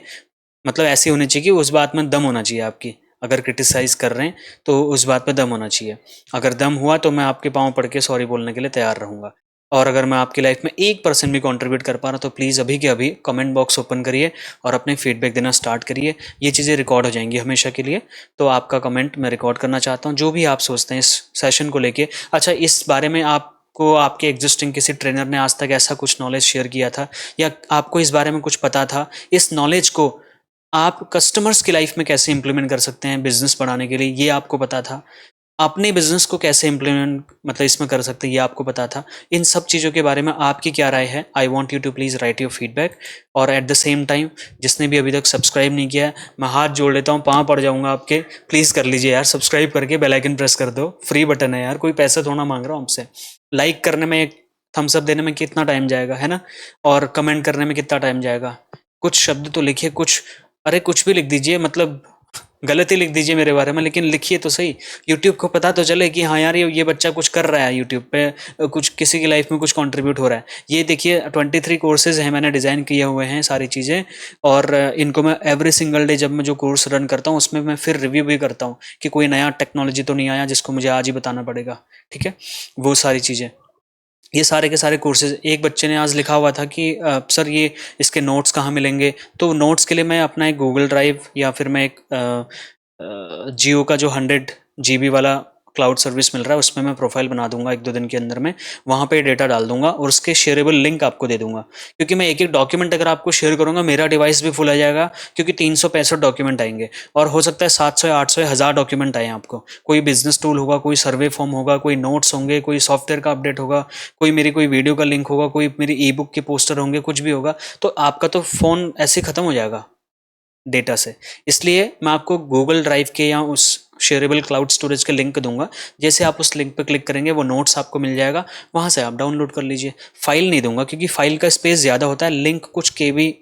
मतलब ऐसी होनी चाहिए कि उस बात में दम होना चाहिए आपकी। अगर क्रिटिसाइज़ कर रहे हैं तो उस बात पे दम होना चाहिए। अगर दम हुआ तो मैं आपके पाँव पड़ के सॉरी बोलने के लिए तैयार रहूँगा। और अगर मैं आपकी लाइफ में 1% भी कंट्रीब्यूट कर पा रहा हूँ तो प्लीज़ अभी के अभी कमेंट बॉक्स ओपन करिए और अपने फीडबैक देना स्टार्ट करिए। ये चीज़ें रिकॉर्ड हो जाएंगी हमेशा के लिए, तो आपका कमेंट मैं रिकॉर्ड करना चाहता हूँ, जो भी आप सोचते हैं इस सेशन को लेके। अच्छा, इस बारे में आपको आपके एग्जिस्टिंग किसी ट्रेनर ने आज तक ऐसा कुछ नॉलेज शेयर किया था, या आपको इस बारे में कुछ पता था? इस नॉलेज को आप कस्टमर्स की लाइफ में कैसे इंप्लीमेंट कर सकते हैं बिजनेस बढ़ाने के लिए, ये आपको पता था? अपने बिजनेस को कैसे इंप्लीमेंट मतलब इसमें कर सकते हैं, ये आपको पता था? इन सब चीज़ों के बारे में आपकी क्या राय है? I want you to please write your feedback. और एट द सेम टाइम जिसने भी अभी तक सब्सक्राइब नहीं किया है, मैं हाथ जोड़ लेता हूँ, पाँव पड़ जाऊंगा आपके, प्लीज़ कर लीजिए यार, सब्सक्राइब करके बेल आइकन प्रेस कर दो। फ्री बटन है यार, कोई पैसा थोड़ा मांग रहा हूँ आपसे। लाइक करने में, एक थम्स अप देने में कितना टाइम जाएगा, है ना? और कमेंट करने में कितना टाइम जाएगा? कुछ शब्द तो लिखिए, कुछ, अरे कुछ भी लिख दीजिए, मतलब गलत ही लिख दीजिए मेरे बारे में, लेकिन लिखिए तो सही। यूट्यूब को पता तो चले कि हाँ यार ये बच्चा कुछ कर रहा है यूट्यूब पे, कुछ किसी की लाइफ में कुछ कंट्रीब्यूट हो रहा है। ये देखिए 23 कोर्सेज हैं मैंने डिज़ाइन किए हुए हैं सारी चीज़ें, और इनको मैं एवरी सिंगल डे जब मैं जो कोर्स रन करता हूँ उसमें मैं फिर रिव्यू भी करता हूँ कि कोई नया टेक्नोलॉजी तो नहीं आया जिसको मुझे आज ही बताना पड़ेगा, ठीक है। वो सारी चीज़ें, ये सारे के सारे कोर्सेज। एक बच्चे ने आज लिखा हुआ था कि सर ये इसके नोट्स कहाँ मिलेंगे? तो नोट्स के लिए मैं अपना एक गूगल ड्राइव या फिर मैं एक जियो का जो 100 GB वाला क्लाउड सर्विस मिल रहा है उसमें मैं प्रोफाइल बना दूंगा 1-2 दिन के अंदर में, वहाँ पे डेटा डाल दूंगा और उसके शेयरेबल लिंक आपको दे दूंगा। क्योंकि मैं एक एक डॉक्यूमेंट अगर आपको शेयर करूंगा मेरा डिवाइस भी फुल आ जाएगा, क्योंकि 365 डॉक्यूमेंट आएंगे, और हो सकता है 700 या 800 या 1000 डॉक्यूमेंट आए आपको। कोई बिजनेस टूल होगा, कोई सर्वे फॉर्म होगा, कोई नोट्स होंगे, कोई सॉफ्टवेयर का अपडेट होगा, कोई मेरी कोई वीडियो का लिंक होगा, कोई मेरी ई बुक के पोस्टर होंगे, कुछ भी होगा, तो आपका तो फ़ोन ऐसे ही ख़त्म हो जाएगा डेटा से। इसलिए मैं आपको गूगल ड्राइव के या उस शेयरेबल क्लाउड स्टोरेज के लिंक दूंगा। जैसे आप उस लिंक पर क्लिक करेंगे वो नोट्स आपको मिल जाएगा, वहाँ से आप डाउनलोड कर लीजिए। फाइल नहीं दूंगा क्योंकि फाइल का स्पेस ज़्यादा होता है, लिंक कुछ केबी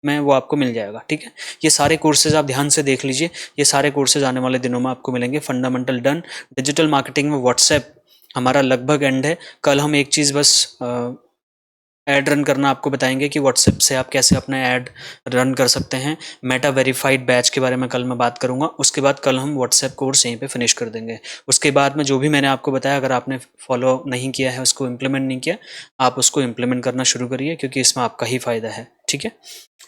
में वो आपको मिल जाएगा, ठीक है। ये सारे कोर्सेज आप ध्यान से देख लीजिए, ये सारे कोर्सेज आने वाले दिनों में आपको मिलेंगे। फंडामेंटल डन, डिजिटल मार्केटिंग में व्हाट्सएप हमारा लगभग एंड है। कल हम एक चीज़ बस ऐड रन करना आपको बताएंगे कि व्हाट्सएप से आप कैसे अपना ऐड रन कर सकते हैं। मेटा वेरीफाइड बैच के बारे में कल मैं बात करूंगा। उसके बाद कल हम व्हाट्सएप कोर्स यहीं पे फिनिश कर देंगे। उसके बाद में जो भी मैंने आपको बताया, अगर आपने फॉलो नहीं किया है, उसको इम्प्लीमेंट नहीं किया, आप उसको इम्प्लीमेंट करना शुरू करिए, क्योंकि इसमें आपका ही फ़ायदा है, ठीक है।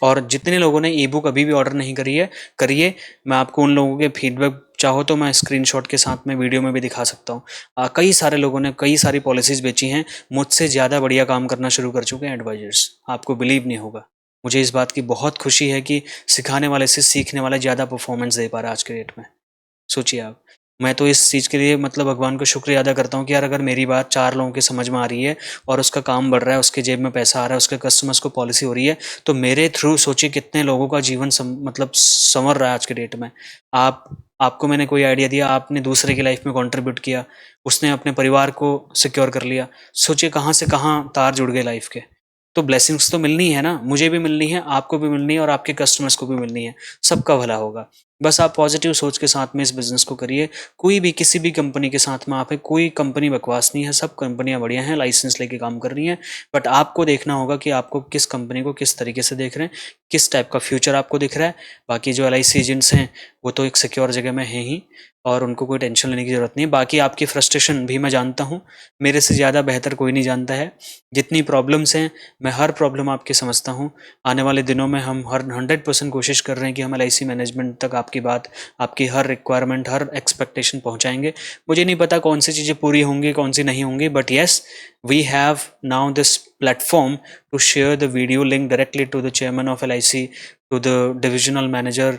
और जितने लोगों ने ई बुक अभी भी ऑर्डर नहीं करी है, करिए। मैं आपको उन लोगों के फीडबैक चाहो तो मैं स्क्रीनशॉट के साथ में वीडियो में भी दिखा सकता हूँ। कई सारे लोगों ने कई सारी पॉलिसीज़ बेची हैं, मुझसे ज़्यादा बढ़िया काम करना शुरू कर चुके हैं एडवाइजर्स, आपको बिलीव नहीं होगा। मुझे इस बात की बहुत खुशी है कि सिखाने वाले से सीखने वाला ज़्यादा परफॉर्मेंस दे पा रहा है आज के डेट में। सोचिए आप। मैं तो इस चीज़ के लिए मतलब भगवान को शुक्रिया अदा करता हूँ कि यार अगर मेरी बात 4 लोगों की समझ में आ रही है और उसका काम बढ़ रहा है, उसके जेब में पैसा आ रहा है, उसके कस्टमर्स को पॉलिसी हो रही है, तो मेरे थ्रू सोचिए कितने लोगों का जीवन मतलब संवर रहा है आज के डेट में। आपको मैंने कोई आइडिया दिया, आपने दूसरे की लाइफ में कंट्रीब्यूट किया, उसने अपने परिवार को सिक्योर कर लिया। सोचिए कहाँ से कहाँ तार जुड़ गए लाइफ के। तो ब्लेसिंग्स तो मिलनी है ना, मुझे भी मिलनी है, आपको भी मिलनी है, और आपके कस्टमर्स को भी मिलनी है। सबका भला होगा। बस आप पॉजिटिव सोच के साथ में इस बिज़नेस को करिए। कोई भी किसी भी कंपनी के साथ में आप है, कोई कंपनी बकवास नहीं है, सब कंपनियां बढ़िया हैं, लाइसेंस लेके काम कर रही हैं। बट आपको देखना होगा कि आपको किस कंपनी को किस तरीके से देख रहे हैं, किस टाइप का फ्यूचर आपको दिख रहा है। बाकी जो LIC एजेंट्स हैं वो तो एक सिक्योर जगह में हैं ही, और उनको कोई टेंशन लेने की ज़रूरत नहीं है। बाकी आपकी फ्रस्ट्रेशन भी मैं जानता हूँ, मेरे से ज़्यादा बेहतर कोई नहीं जानता है। जितनी प्रॉब्लम्स हैं, मैं हर प्रॉब्लम आपकी समझता हूँ। आने वाले दिनों में हम हर 100% कोशिश कर रहे हैं कि हम LIC मैनेजमेंट तक आपकी बात, आपकी हर रिक्वायरमेंट, हर एक्सपेक्टेशन पहुँचाएंगे। मुझे नहीं पता कौन सी चीज़ें पूरी होंगी, कौन सी नहीं होंगी, but yes, we have now this platform to share the video link directly to the chairman of LIC, to the divisional manager,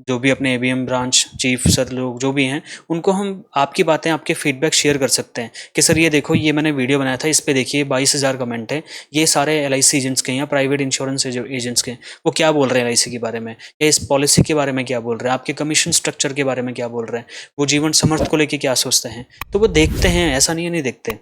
जो भी अपने ABM ब्रांच चीफ सर लोग जो भी हैं, उनको हम आपकी बातें, आपके फीडबैक शेयर कर सकते हैं कि सर ये देखो, ये मैंने वीडियो बनाया था, इस पे देखिए 22,000 कमेंट है, ये सारे LIC एजेंट्स के हैं या प्राइवेट इंश्योरेंस एजेंट्स के हैं, वो क्या बोल रहे हैं LIC के बारे में, या इस पॉलिसी के बारे में क्या बोल रहे हैं, आपके कमीशन स्ट्रक्चर के बारे में क्या बोल रहे हैं, वो जीवन समर्थ को लेके क्या सोचते हैं, तो वो देखते हैं, ऐसा नहीं है नहीं देखते।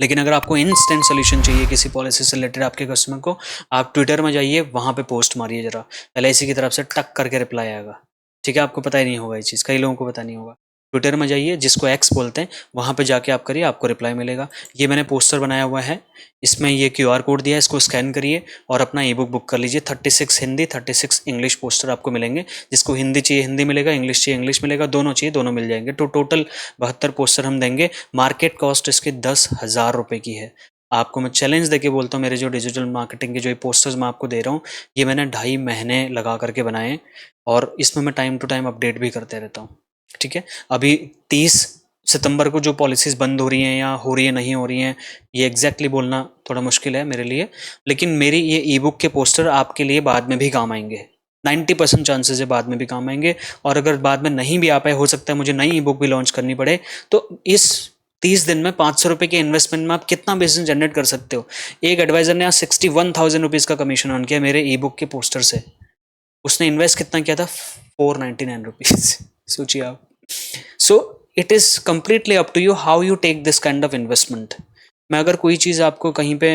लेकिन अगर आपको इंस्टेंट सोल्यूशन चाहिए किसी पॉलिसी से रिलेटेड आपके कस्टमर को, आप ट्विटर में जाइए, वहाँ पे पोस्ट मारिए जरा, LIC की तरफ से टक करके रिप्लाई आएगा। ठीक है, आपको पता ही नहीं होगा ये चीज़, कई लोगों को पता नहीं होगा। ट्विटर में जाइए, जिसको एक्स बोलते हैं, वहाँ पे जाके आप करिए, आपको रिप्लाई मिलेगा। ये मैंने पोस्टर बनाया हुआ है, इसमें ये QR कोड दिया है, इसको स्कैन करिए और अपना ई बुक कर लीजिए। 36 हिंदी 36 इंग्लिश पोस्टर आपको मिलेंगे। जिसको हिंदी चाहिए हिंदी मिलेगा, इंग्लिश चाहिए इंग्लिश मिलेगा, दोनों चाहिए दोनों मिल जाएंगे। तो टोटल 72 पोस्टर हम देंगे। मार्केट कॉस्ट इसकी 10,000 रुपये की है। आपको मैं चैलेंज देके बोलता हूँ, मेरे जो डिजिटल मार्केटिंग के जो पोस्टर्स मैं आपको दे रहा हूँ, ये मैंने 2.5 महीने लगा करके बनाए और इसमें मैं टाइम टू टाइम अपडेट भी करते रहता हूँ। ठीक है, अभी 30 सितंबर को जो पॉलिसीज़ बंद हो रही हैं या हो रही है नहीं हो रही हैं, ये एग्जैक्टली बोलना थोड़ा मुश्किल है मेरे लिए, लेकिन मेरी ये ई बुक के पोस्टर आपके लिए बाद में भी काम आएंगे। 90% चांसेस है बाद में भी काम आएंगे। और अगर बाद में नहीं भी आ पाए, हो सकता है मुझे नई ई बुक भी लॉन्च करनी पड़े, तो इस 30 दिन में 500 रुपये के इन्वेस्टमेंट में आप कितना बिजनेस जनरेट कर सकते हो। एक एडवाइजर ने आज 61,000 रुपीज़ का कमीशन अर्न किया मेरे ई बुक के पोस्टर से। उसने इन्वेस्ट कितना किया था? 499 रुपीज़। सोचिए आप। So it is completely up to you how you take this kind of investment. मैं अगर कोई चीज़ आपको कहीं पे,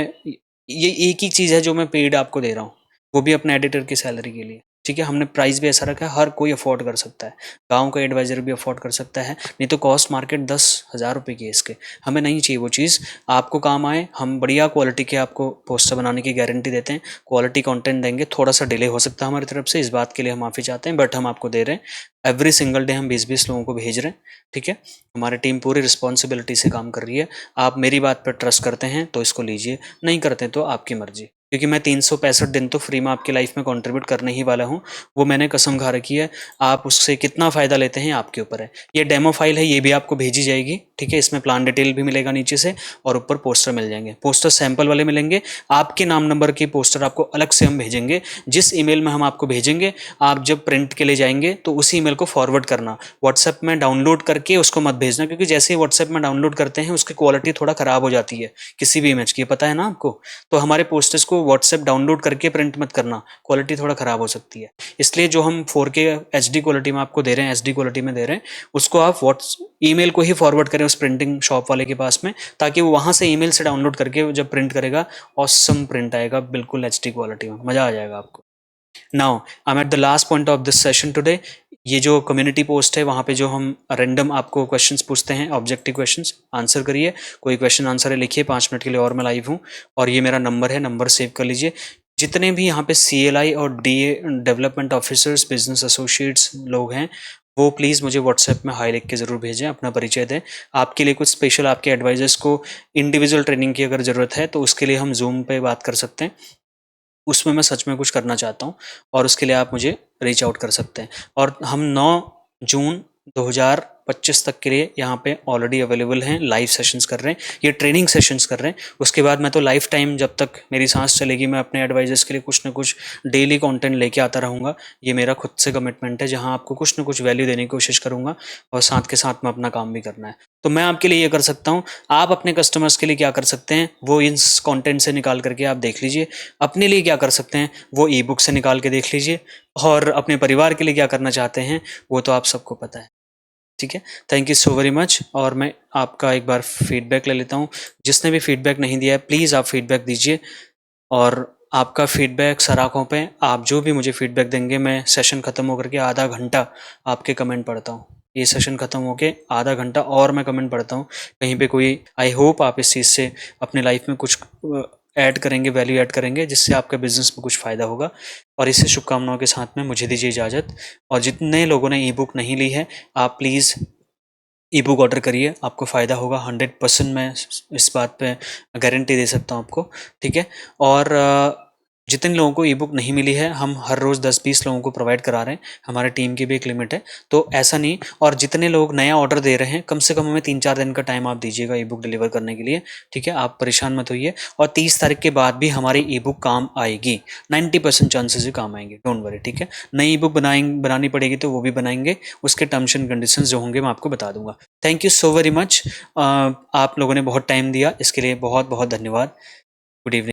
ये एक ही चीज़ है जो मैं पेड आपको दे रहा हूँ, वो भी अपने एडिटर की सैलरी के लिए। ठीक है, हमने प्राइस भी ऐसा रखा है, हर कोई अफोर्ड कर सकता है। गांव का एडवाइजर भी अफोर्ड कर सकता है, नहीं तो कॉस्ट मार्केट 10,000 रुपये की है इसके। हमें नहीं चाहिए वो चीज़, आपको काम आए। हम बढ़िया क्वालिटी के आपको पोस्टर बनाने की गारंटी देते हैं, क्वालिटी कंटेंट देंगे। थोड़ा सा डिले हो सकता है हमारी तरफ से, इस बात के लिए हम माफ़ी चाहते हैं, बट हम आपको दे रहे हैं। एवरी सिंगल डे हम 20-20 लोगों को भेज रहे हैं। ठीक है, हमारी टीम पूरी रिस्पॉन्सिबिलिटी से काम कर रही है। आप मेरी बात पर ट्रस्ट करते हैं तो इसको लीजिए, नहीं करते तो आपकी मर्जी, क्योंकि मैं 365 दिन तो फ्री में आपकी लाइफ में कंट्रीब्यूट करने ही वाला हूँ। वो मैंने कसम खा रखी है। आप उससे कितना फ़ायदा लेते हैं आपके ऊपर है। ये डेमो फाइल है, ये भी आपको भेजी जाएगी। ठीक है, इसमें प्लान डिटेल भी मिलेगा नीचे से, और ऊपर पोस्टर मिल जाएंगे। पोस्टर सैंपल वाले मिलेंगे, आपके नाम नंबर की पोस्टर आपको अलग से हम भेजेंगे। जिस ईमेल में हम आपको भेजेंगे, आप जब प्रिंट के लिए जाएंगे तो उसी ईमेल को फॉरवर्ड करना। व्हाट्सएप में डाउनलोड करके उसको मत भेजना, क्योंकि जैसे ही व्हाट्सएप में डाउनलोड करते हैं उसकी क्वालिटी थोड़ा ख़राब हो जाती है किसी भी इमेज की, पता है ना आपको। तो हमारे पोस्टर्स को व्हाट्सएप डाउनलोड करके प्रिंट मत करना, क्वालिटी थोड़ा ख़राब हो सकती है। इसलिए जो हम 4K HD क्वालिटी में आपको दे रहे हैं, SD क्वालिटी में दे रहे हैं, उसको आप ईमेल को ही फॉरवर्ड करें उस प्रिंटिंग शॉप वाले के पास में, ताकि वो वहाँ से ईमेल से डाउनलोड करके जब प्रिंट करेगा, ऑसम प्रिंट आएगा, बिल्कुल HD क्वालिटी में, मज़ा आ जाएगा आपको। Now I am at the last point of this session today. ये जो कम्युनिटी पोस्ट है, वहाँ पे जो हम रैंडम आपको क्वेश्चंस पूछते हैं, ऑब्जेक्टिव क्वेश्चंस, आंसर करिए। कोई क्वेश्चन आंसर है लिखिए, 5 मिनट के लिए और मैं लाइव हूँ। और ये मेरा नंबर है, नंबर सेव कर लीजिए। जितने भी यहाँ पे CLI और DA development officers, business associates लोग हैं, वो प्लीज़ मुझे व्हाट्सएप में हाई लिख के ज़रूर भेजें, अपना परिचय दें। आपके लिए कुछ स्पेशल, आपके एडवाइजर्स को इंडिविजुअल ट्रेनिंग की अगर ज़रूरत है तो उसके लिए हम जूम पे बात कर सकते हैं। उसमें मैं सच में कुछ करना चाहता हूँ, और उसके लिए आप मुझे रीच आउट कर सकते हैं। और हम 9 जून 2025 तक के लिए यहाँ पे ऑलरेडी अवेलेबल हैं, लाइव सेशंस कर रहे हैं, ये ट्रेनिंग सेशंस कर रहे हैं। उसके बाद मैं तो लाइफ टाइम, जब तक मेरी सांस चलेगी, मैं अपने एडवाइजर्स के लिए कुछ ना कुछ डेली कंटेंट लेके आता रहूँगा। ये मेरा खुद से कमिटमेंट है, जहाँ आपको कुछ ना कुछ वैल्यू देने की कोशिश करूँगा, और साथ के साथ में अपना काम भी करना है। तो मैं आपके लिए ये कर सकता हूँ, आप अपने कस्टमर्स के लिए क्या कर सकते हैं वो इस कंटेंट से निकाल करके आप देख लीजिए। अपने लिए क्या कर सकते हैं वो ई बुक से निकाल के देख लीजिए, और अपने परिवार के लिए क्या करना चाहते हैं वो तो आप सबको पता है। ठीक है, thank you so very much. और मैं आपका एक बार फीडबैक ले लेता हूँ। जिसने भी फीडबैक नहीं दिया है, प्लीज़ आप फीडबैक दीजिए। और आपका फीडबैक सर आँखों पे, आप जो भी मुझे फीडबैक देंगे, मैं सेशन ख़त्म होकर के आधा घंटा आपके कमेंट पढ़ता हूँ। ये सेशन ख़त्म होके आधा घंटा और मैं कमेंट पढ़ता हूँ। कहीं पे कोई, आई होप आप इस चीज़ से अपने लाइफ में कुछ ऐड करेंगे, वैल्यू ऐड करेंगे, जिससे आपके बिजनेस में कुछ फ़ायदा होगा। और इसी शुभकामनाओं के साथ में मुझे दीजिए इजाज़त। और जितने लोगों ने ई बुक नहीं ली है, आप प्लीज़ ई बुक ऑर्डर करिए, आपको फ़ायदा होगा 100%। मैं इस बात पे गारंटी दे सकता हूँ आपको। ठीक है, और जितने लोगों को ई बुक नहीं मिली है, हम हर रोज़ 10-20 लोगों को प्रोवाइड करा रहे हैं। हमारे टीम की भी एक लिमिट है, तो ऐसा नहीं। और जितने लोग नया ऑर्डर दे रहे हैं, कम से कम हमें 3-4 दिन का टाइम आप दीजिएगा ई बुक डिलीवर करने के लिए, ठीक है? आप परेशान मत होइए। और 30 तारीख के बाद भी हमारी ई बुक काम आएगी, 90% चांसेस ही काम आएंगे, डोंट वरी, ठीक है? नई ई बुक बनानी पड़ेगी तो वो भी बनाएंगे, उसके टर्म्स एंड कंडीशंस जो होंगे मैं आपको बता दूंगा। Thank you so very much. आप लोगों ने बहुत टाइम दिया, इसके लिए बहुत बहुत धन्यवाद। Good evening.